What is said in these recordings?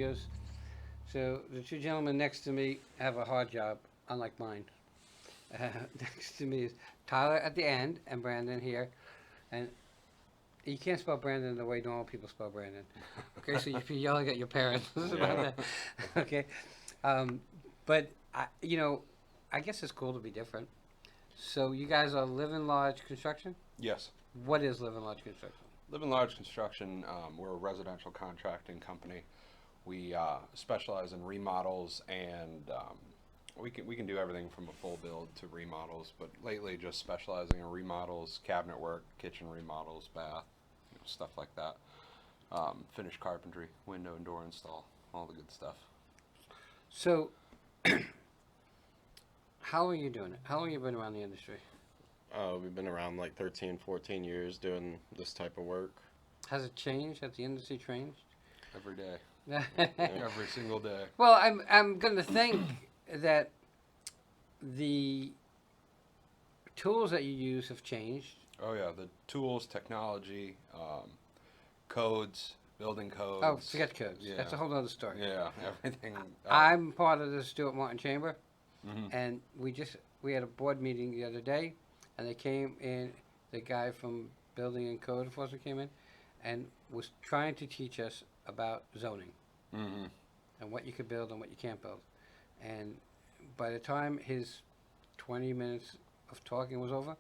studios. So the two gentlemen next to me have a hard job, unlike mine. Next to me is Tyler at the end and Brandon here. And you can't spell Brandon the way normal people spell Brandon. Okay, so you'd be yelling at your parents about that. Okay. Um, but, I guess it's cool to be different. So you guys are Live in Large Construction? Yes. What is Live in Large Construction? Live in Large Construction, we're a residential contracting company. We specialize in remodels, and we can do everything from a full build to remodels, but lately just specializing in remodels, cabinet work, kitchen remodels, bath, stuff like that. Finished carpentry, window and door install, all the good stuff. So, how are you doing it? How long have you been around the industry? We've been around like 13, 14 years doing this type of work. Has it changed? Has the industry changed? Every day, every single day. Well, I'm going to think that the tools that you use have changed. Oh yeah, the tools, technology, codes, building codes. Oh, forget codes. Yeah. That's a whole other story. Yeah, everything. I'm part of the Stuart Martin Chamber, Mhm. and we had a board meeting the other day, and they came in. The guy from Building and Code Enforcement came in, and was trying to teach us about zoning Mhm. and what you could build and what you can't build. And by the time his 20 minutes of talking was over,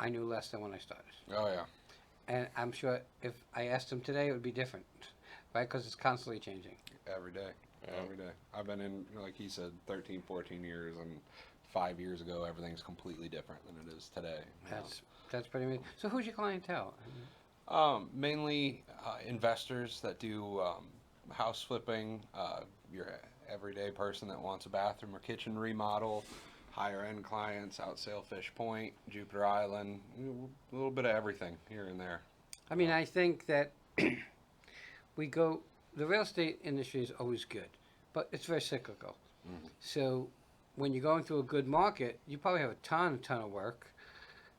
I knew less than when I started. Oh yeah. And I'm sure if I asked him today, it would be different, right? Because it's constantly changing. Every day. Yeah. Every day. I've been in, like he said, 13, 14 years, and 5 years ago, everything's completely different than it is today. That's pretty amazing. So who's your clientele? Mainly investors that do house flipping, your everyday person that wants a bathroom or kitchen remodel, higher end clients, Outsail Fish Point, Jupiter Island, a little bit of everything here and there. I mean, I think that the real estate industry is always good, but it's very cyclical. Mhm. So when you're going through a good market, you probably have a ton of work.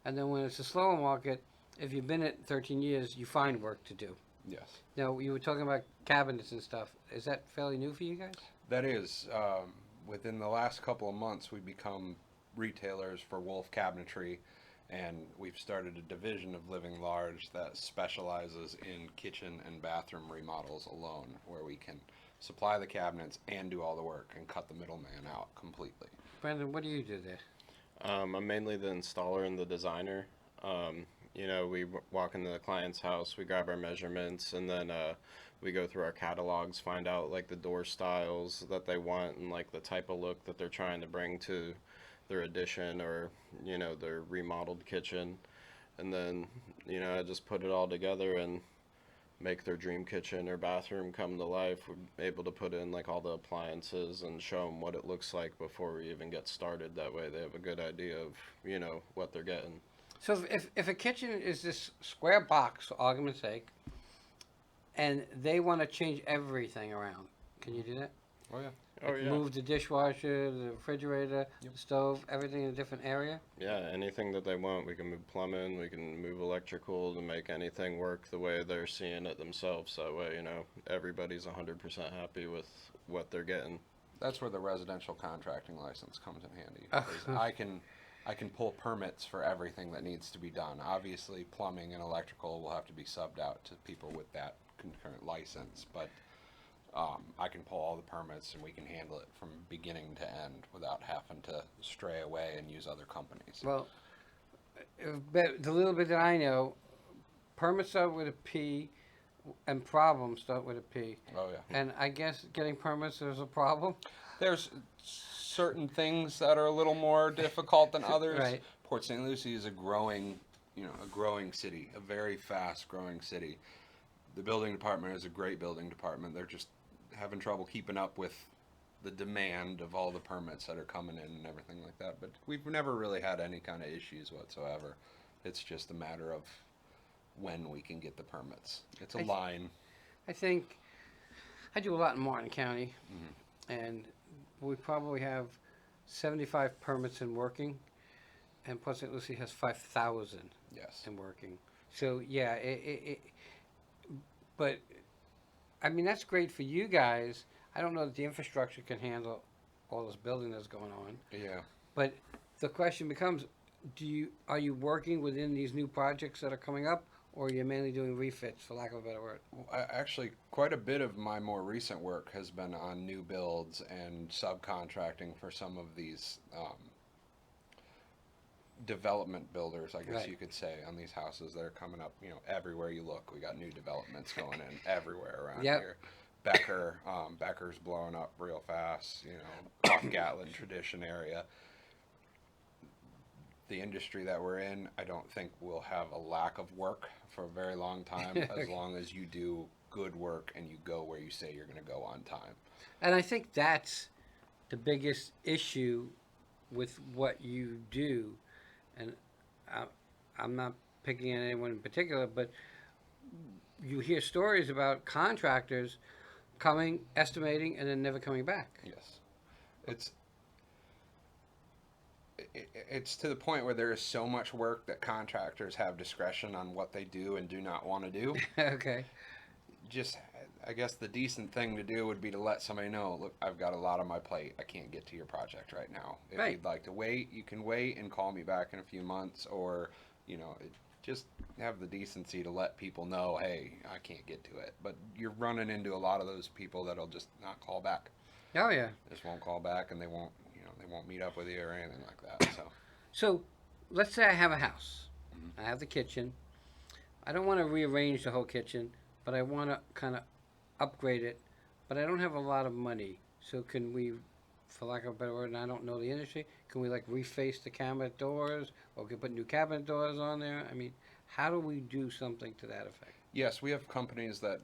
And then when it's a slower market, if you've been at 13 years, you find work to do. Yes. Now, you were talking about cabinets and stuff. Is that fairly new for you guys? That is, within the last couple of months, we've become retailers for Wolf Cabinetry, and we've started a division of Living Large that specializes in kitchen and bathroom remodels alone, where we can supply the cabinets and do all the work and cut the middleman out completely. Brandon, what do you do there? I'm mainly the installer and the designer. We walk into the client's house, we grab our measurements, and then we go through our catalogs, find out like the door styles that they want and like the type of look that they're trying to bring to their addition or their remodeled kitchen, and then I just put it all together and make their dream kitchen or bathroom come to life. We're able to put in like all the appliances and show them what it looks like before we even get started. That way they have a good idea of what they're getting. So if a kitchen is this square box, for argument's sake, and they want to change everything around, can you do that? Oh yeah. Oh yeah. Move the dishwasher, the refrigerator, Yep. the stove, everything in a different area? Yeah, anything that they want. We can move plumbing, we can move electrical to make anything work the way they're seeing it themselves. That way, everybody's 100% happy with what they're getting. That's where the residential contracting license comes in handy. 'Cause I can pull permits for everything that needs to be done. Obviously, plumbing and electrical will have to be subbed out to people with that concurrent license, but I can pull all the permits and we can handle it from beginning to end without having to stray away and use other companies. Well, the little bit that I know, permits start with a P and problems start with a P. Oh yeah. And I guess getting permits is a problem. There's certain things that are a little more difficult than others. Right. Port St. Lucie is a growing city, a very fast growing city. The building department is a great building department. They're just having trouble keeping up with the demand of all the permits that are coming in and everything like that. But we've never really had any kind of issues whatsoever. It's just a matter of when we can get the permits. It's a line. I think I do a lot in Martin County, Mhm. and we probably have 75 permits in working, and Port St. Lucie has 5,000 Yes. in working. So yeah, but I mean, that's great for you guys. I don't know that the infrastructure can handle all this building that's going on. Yeah. But the question becomes, are you working within these new projects that are coming up, or are you mainly doing refits, for lack of a better word? Well, actually, quite a bit of my more recent work has been on new builds and subcontracting for some of these development builders, I guess Right. you could say, on these houses that are coming up. You know, everywhere you look, we got new developments going in everywhere around Yep. here. Becker's blowing up real fast. You know, off Gatlin Tradition area. The industry that we're in, I don't think we'll have a lack of work for a very long time, as long as you do good work and you go where you say you're going to go on time. And I think that's the biggest issue with what you do. And I, I'm not picking on anyone in particular, but you hear stories about contractors coming, estimating, and then never coming back. Yes, it's it's to the point where there is so much work that contractors have discretion on what they do and do not want to do. Okay. Just, I guess the decent thing to do would be to let somebody know, look, I've got a lot on my plate. I can't get to your project right now. If Right. you'd like to wait, you can wait and call me back in a few months, or, you know, just have the decency to let people know, hey, I can't get to it. But you're running into a lot of those people that'll just not call back. Oh yeah. Just won't call back, and they won't, you know, they won't meet up with you or anything like that. So, So, let's say I have a house. Mhm. I have the kitchen. I don't want to rearrange the whole kitchen, but I want to kind of upgrade it. But I don't have a lot of money. So can we, for lack of a better word, and I don't know the industry, can we like reface the cabinet doors, or can we put new cabinet doors on there? I mean, how do we do something to that effect? yes, we have companies that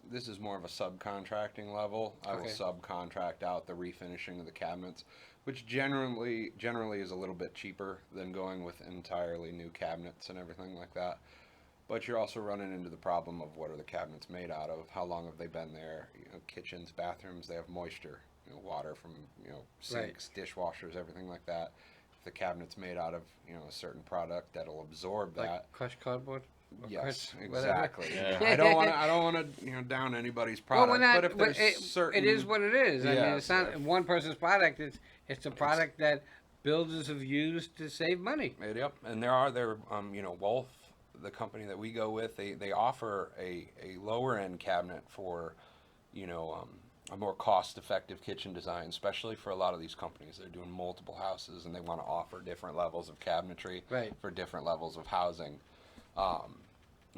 this is more of a subcontracting level. I will Okay. subcontract out the refinishing of the cabinets, which generally is a little bit cheaper than going with entirely new cabinets and everything like that. But you're also running into the problem of what are the cabinets made out of? How long have they been there? You know, kitchens, bathrooms, they have moisture, you know, water from, you know, sinks, dishwashers, everything like that. If the cabinet's made out of, you know, a certain product that'll absorb that. Like crushed cardboard? Or Yes, crushed whatever? exactly. Yeah. I don't want to, you know, down anybody's Well, product. we're not, but if there's certain, it is what it is. I mean, Yes, it's not if- one person's product. It's a product that builders have used to save money. Yep, and you know, Wolf, the company that we go with, they offer a lower end cabinet for, you know, a more cost effective kitchen design, especially for a lot of these companies. They're doing multiple houses and they want to offer different levels of cabinetry Right. for different levels of housing.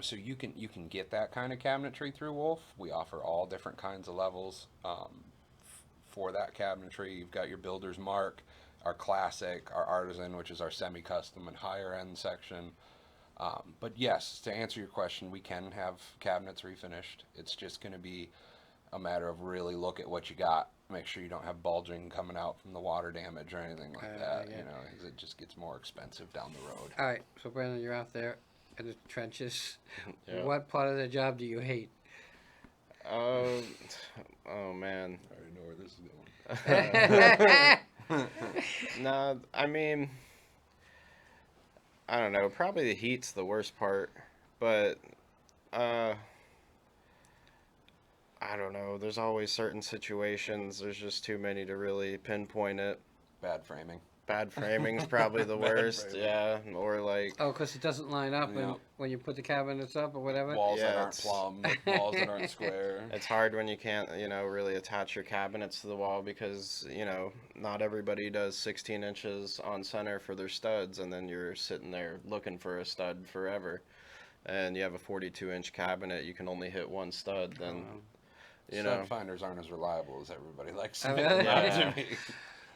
So you can get that kind of cabinetry through Wolf. We offer all different kinds of levels for that cabinetry. You've got your builder's mark, our classic, our artisan, which is our semi-custom and higher end section. But yes, to answer your question, we can have cabinets refinished. It's just going to be a matter of really look at what you got. Make sure you don't have bulging coming out from the water damage or anything like that. yeah. You know, 'cause it just gets more expensive down the road. All right, so Brandon, you're out there in the trenches. Yeah. What part of the job do you hate? Oh man. I already know where this is going. No, I mean, I don't know. Probably the heat's the worst part, but I don't know. There's always certain situations. There's just too many to really pinpoint it. Bad framing. Bad framing's probably the Bad worst. framing. Yeah, or like Oh, because it doesn't line up Yeah. when you put the cabinets up or whatever. Walls that Yeah, aren't it's- plumb, walls that aren't square. it's hard when you can't, really attach your cabinets to the wall because, not everybody does 16 inches on center for their studs, and then you're sitting there looking for a stud forever. And you have a 42-inch cabinet, you can only hit one stud, then, Stud finders aren't as reliable as everybody likes to Oh, make really? them out Yeah. to be.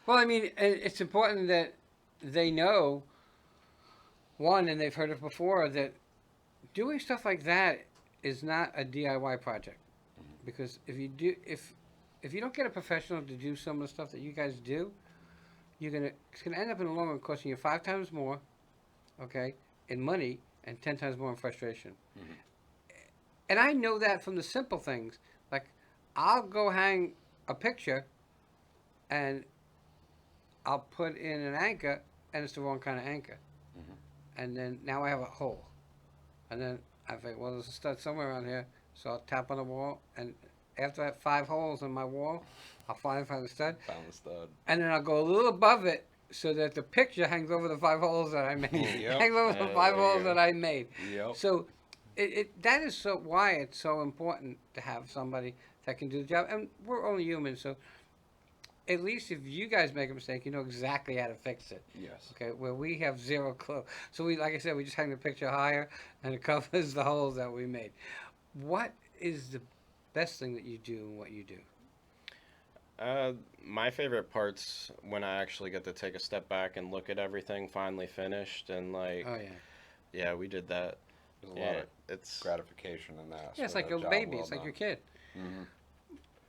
Well, I mean, it's important that they know, one, and they've heard it before, that doing stuff like that is not a DIY project. Because if you don't get a professional to do some of the stuff that you guys do, it's gonna end up in the long run costing you 5 times more, okay, in money, and 10 times more in frustration. Mhm. And I know that from the simple things. Like, I'll go hang a picture, and I'll put in an anchor, and it's the wrong kind of anchor. Mhm. And then now I have a hole. And then I think, well, there's a stud somewhere around here, so I'll tap on the wall, and after I have 5 holes in my wall, I'll find the stud, Found the stud. and then I'll go a little above it so that the picture hangs over the 5 holes that I made. Yep. Hangs over the There 5 you holes go. that I made. Yep. So that is so why it's so important to have somebody that can do the job. And we're only human, so at least if you guys make a mistake, you know exactly how to fix it. Yes. Okay, where we have zero clue. So we, like I said, we just hang the picture higher, and it covers the holes that we made. What is the best thing that you do in what you do? My favorite part's when I actually get to take a step back and look at everything finally finished and like, Oh yeah, yeah, we did that. There's a lot Yeah, of it's gratification in that. yeah. It's for like a your job baby. well It's like done. your kid. Mhm.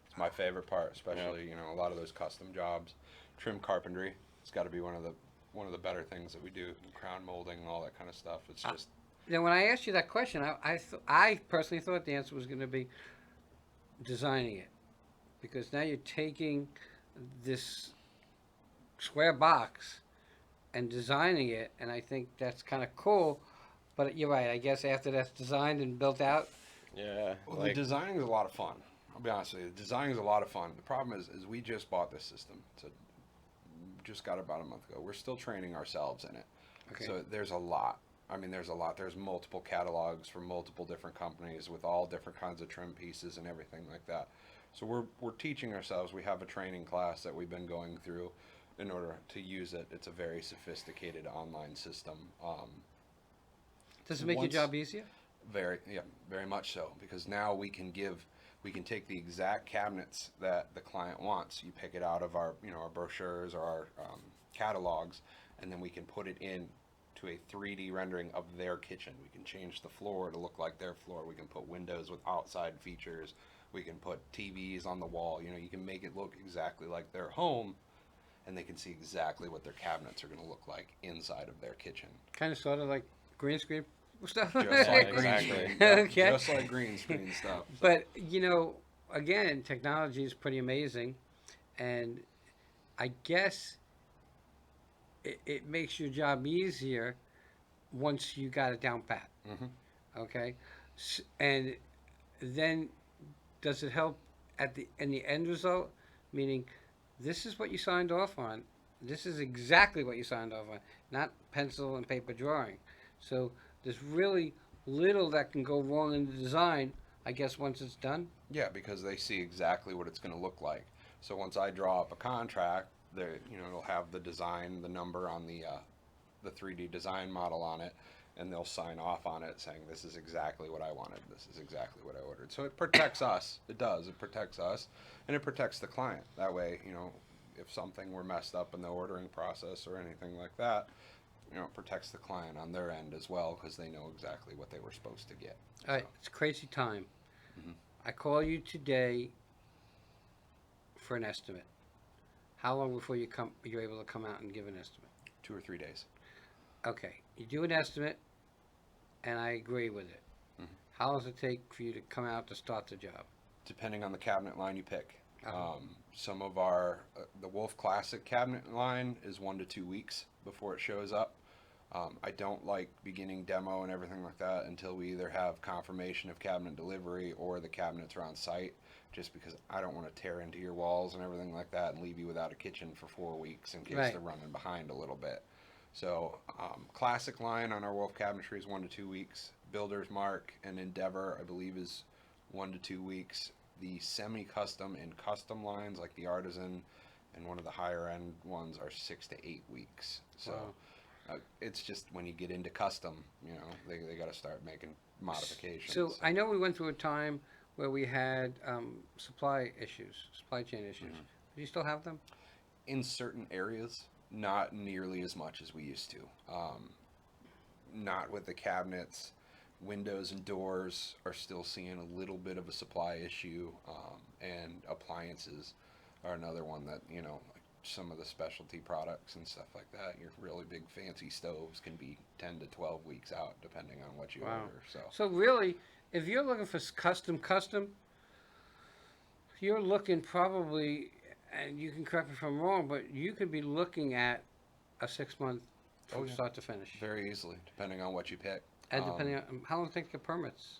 It's my favorite part, especially you know a lot of those custom jobs, trim carpentry. It's got to be one of the better things that we do. Crown molding, all that kind of stuff. It's just Now, when I asked you that question, I personally thought the answer was going to be designing it, because now you're taking this square box and designing it, and I think that's kind of cool. But you're right. I guess after that's designed and built out, yeah, well, like the designing is a lot of fun. I'll be honest with you. The designing is a lot of fun. The problem is we just bought this system. Just got it about a month ago. We're still training ourselves in it. okay. So there's a lot. I mean, there's a lot. There's multiple catalogs from multiple different companies with all different kinds of trim pieces and everything like that. So we're teaching ourselves. We have a training class that we've been going through in order to use it. It's a very sophisticated online system. Does it make your once- job easier? Very much so, because now we can take the exact cabinets that the client wants. You pick it out of our our brochures or our catalogs, and then we can put it in to a 3D rendering of their kitchen. We can change the floor to look like their floor. We can put windows with outside features. We can put TVs on the wall. You can make it look exactly like their home, and they can see exactly what their cabinets are going to look like inside of their kitchen. Kind of, sort of like green screen stuff. Just like Exactly. green screen. Yep, Okay. Just like green screen stuff. So. But again, technology is pretty amazing, and I guess it makes your job easier once you got it down pat. Mhm. Okay, and then does it help in the end result? Meaning, this is what you signed off on. This is exactly what you signed off on, not pencil and paper drawing. So there's really little that can go wrong in the design, I guess, once it's done. Yeah, because they see exactly what it's going to look like. So once I draw up a contract, it'll have the design, the number on the 3D design model on it, and they'll sign off on it saying this is exactly what I wanted. This is exactly what I ordered. So it protects us. It does. It protects us, and it protects the client. That way, if something were messed up in the ordering process or anything like that, it protects the client on their end as well, because they know exactly what they were supposed to get. All right, it's crazy time. Mhm. I call you today for an estimate. How long before you're able to come out and give an estimate? 2 or 3 days. Okay, you do an estimate, and I agree with it. Mhm. How long does it take for you to come out to start the job? Depending on the cabinet line you pick. Uh-huh. Some of our the Wolf Classic cabinet line is 1 to 2 weeks before it shows up. I don't like beginning demo and everything like that until we either have confirmation of cabinet delivery or the cabinets are on site, just because I don't want to tear into your walls and everything like that and leave you without a kitchen for 4 weeks in case Right. they're running behind a little bit. So classic line on our Wolf Cabinetry is 1 to 2 weeks. Builder's Mark and Endeavor, I believe, is 1 to 2 weeks. The semi-custom and custom lines, like the Artisan and one of the higher end ones, are 6 to 8 weeks. So Wow. it's just when you get into custom, they got to start making modifications. So I know we went through a time where we had supply chain issues. Mhm. Do you still have them? In certain areas, not nearly as much as we used to. Not with the cabinets. Windows and doors are still seeing a little bit of a supply issue, and appliances are another one that, like some of the specialty products and stuff like that, your really big fancy stoves can be 10 to 12 weeks out depending on what you Wow. order. So So really, if you're looking for custom, you're looking probably, and you can correct me if I'm wrong, but you could be looking at a 6 month from Oh, yeah. start to finish. very easily, depending on what you pick. And depending on how long it takes to get permits.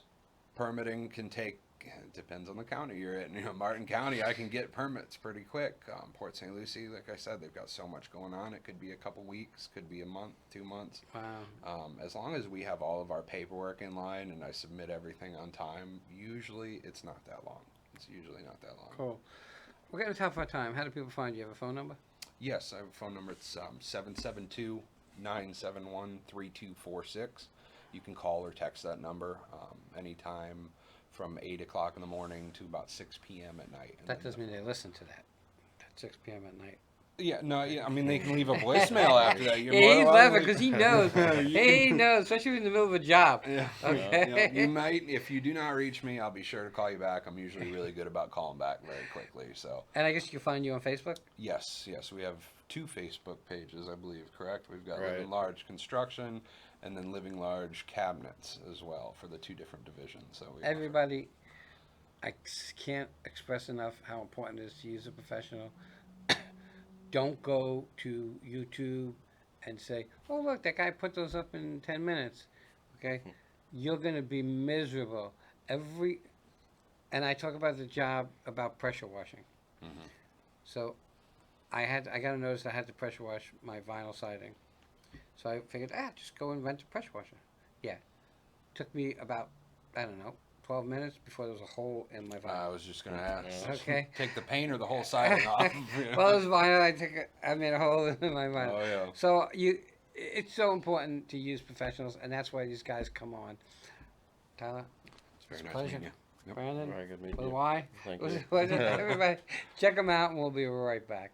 Permitting can take It depends on the county you're in. You know, Martin County, I can get permits pretty quick. Port St. Lucie, like I said, they've got so much going on. It could be a couple weeks, could be a month, 2 months. Wow. As long as we have all of our paperwork in line and I submit everything on time, usually it's not that long. It's usually not that long. Cool. We're getting tough for time. How do people find you? Have a phone number? Yes, I have a phone number. It's 772-971-3246. You can call or text that number anytime from 8 o'clock in the morning to about 6 p.m. at night. That doesn't mean they listen to that at 6 p.m. at night. Yeah, no, yeah. I mean, they can leave a voicemail after that. You're Yeah, more he's than laughing welcome. because he knows. He knows, especially in the middle of a job. Yeah. Okay. Yeah, you might, if you do not reach me, I'll be sure to call you back. I'm usually really good about calling back very quickly. So And I guess you can find you on Facebook? yes, we have 2 Facebook pages, I believe. Correct? We've got Right. Living Large Construction and then Living Large Cabinets as well for the 2 different divisions. So we offer- Everybody, can't express enough how important it is to use a professional. Don't go to YouTube and say, oh, look, that guy put those up in 10 minutes. Okay? You're going to be miserable. And I talk about the job about pressure washing. Mhm. So I got a notice I had to pressure wash my vinyl siding. So I figured, just go and rent a pressure washer. Yeah. Took me about, 12 minutes before there was a hole in my I vinyl. was just going to ask. Okay. Take the paint or the whole siding off. Well, it was vinyl. I made a hole in my vinyl. Oh, yeah. So it's so important to use professionals, and that's why these guys come on. Tyler, It's very it's a nice pleasure. meeting you. Yep. Brandon, Very good meeting with you. Y. Thank Was you. it- was it- Everybody, check them out, and we'll be right back.